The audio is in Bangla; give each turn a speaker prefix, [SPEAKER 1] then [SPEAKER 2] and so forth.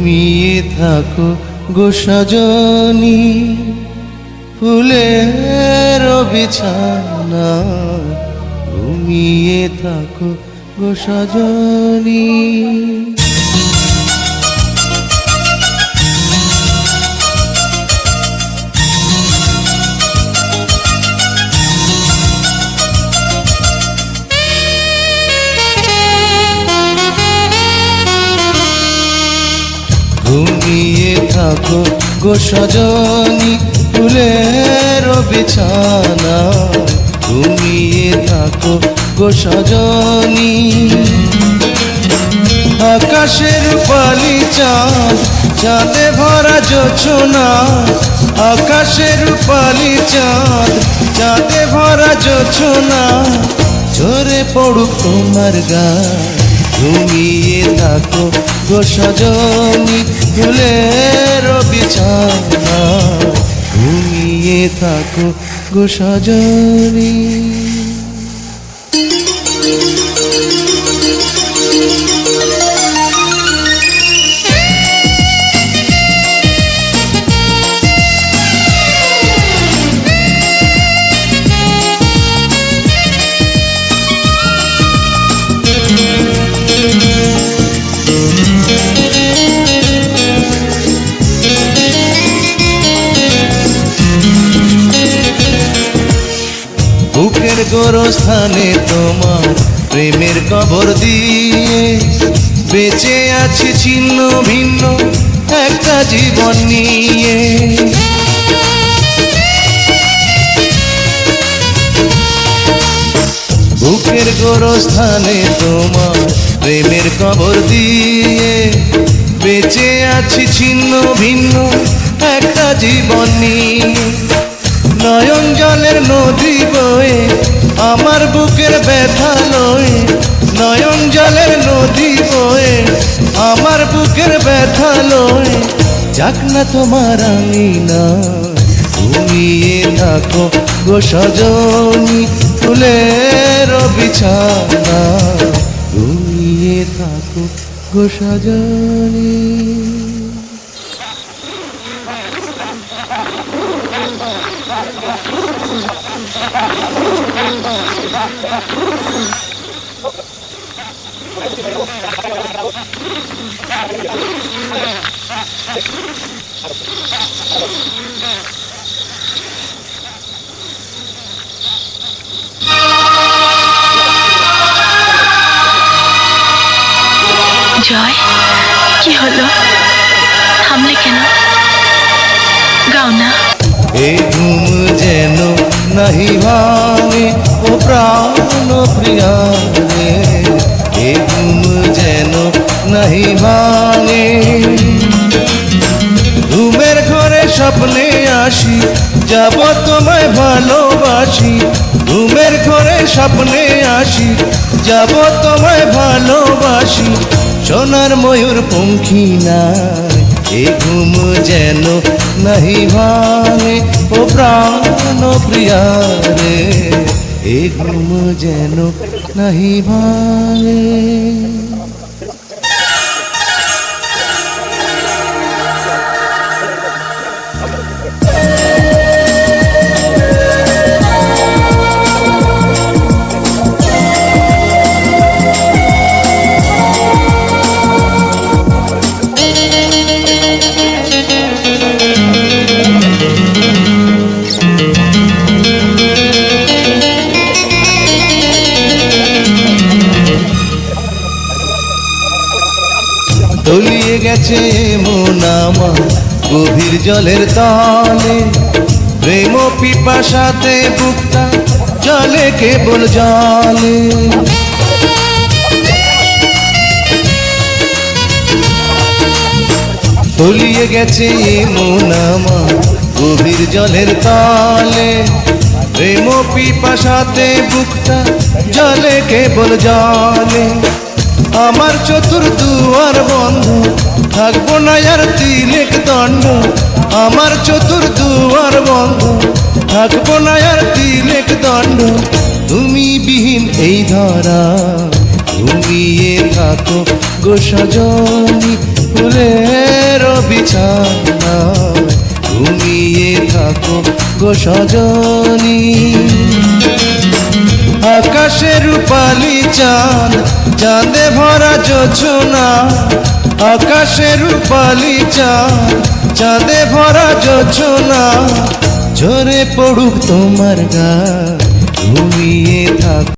[SPEAKER 1] ঘুমিয়ে থাকো গো সজনী, ফুলের বিছানা ঘুমিয়ে থাকো গো সজনী। ঘুমিয়ে থাকো গো সজনী, ফুলের বিছানা ঘুমিয়ে থাকো গো সজনী। আকাশের পালি চাঁদ, চাঁদে ভরা জোছনা, আকাশের পালি চাঁদ, চাঁদে ভরা জোছনা, ঝরে পড়ুক তোমার গায়ে। ঘুমিয়ে থাকো গো সজনী, ফুলের বিছানা ঘুমিয়ে থাকো গো সজনী। বুকের গোরস্থানে তোমার প্রেমের কবর দিয়ে বেঁচে আছি ছিন্ন ভিন্ন একটা জীবন নিয়ে। বুকের গোরস্থানে তোমার প্রেমের কবর দিয়ে বেঁচে আছি ছিন্ন ভিন্ন একটা জীবন নিয়ে। নয়ন জলের নদী বয়ে আমার বুকের ব্যথা লয়ে, নয়ন জলের নদী বয়ে আমার বুকের ব্যথা লয়ে, যাক না তোমার আমি না। ঘুমিয়ে থাকো গো সজনী, ফুলের বিছানা ঘুমিয়ে থাকো গো সজনী।
[SPEAKER 2] জয়, কি হলো? থামলে কেন? গাও না।
[SPEAKER 1] এ ঘুম যেন নাহি ভাঙে ও প্রাণ প্রিয়া রে, এ ঘুম যেন নাহি ভাঙে। ঘুমের ঘরে স্বপ্নে আসি, যাব তোমায় ভালোবাসি। ঘুমের ঘরে স্বপ্নে আসি, যাব তোমায় ভালোবাসি। সোনার ময়ূর পঙ্খী নাই, এ ঘুম যেন নাহি ভাঙে ও প্রাণ প্রিয়া রে, এ ঘুম যেন নাহি ভাঙে। তলিয়ে গেছে মন আমার গভীর জলের তলে, প্রেম পিপাসাতে বুকটা জলে কেবল জলে। তলিয়ে গেছে মন আমার গভীর জলের তলে, প্রেম পিপাসাতে বুকটা জলে কেবল জলে। আমার চতুর্দুয়ার বন্ধ, থাকবো না আর তিলেক দণ্ড। আমার চতুর্দুয়ার বন্ধ, থাকবো না আর তিলেক দণ্ড। তুমি বিহীন এই ধরা, ঘুমিয়ে থাকো গো সজনী, ফুলের বিছানায় ঘুমিয়ে থাকো গো সজনী। আকাশে রূপালি চাঁদ, চাঁদে ভরা জোছনা, আকাশে রূপালি চাঁদ, চাঁদে ভরা জোছনা, ঝরে পড়ুক তোমার গায়ে ঘুমিয়ে থাক।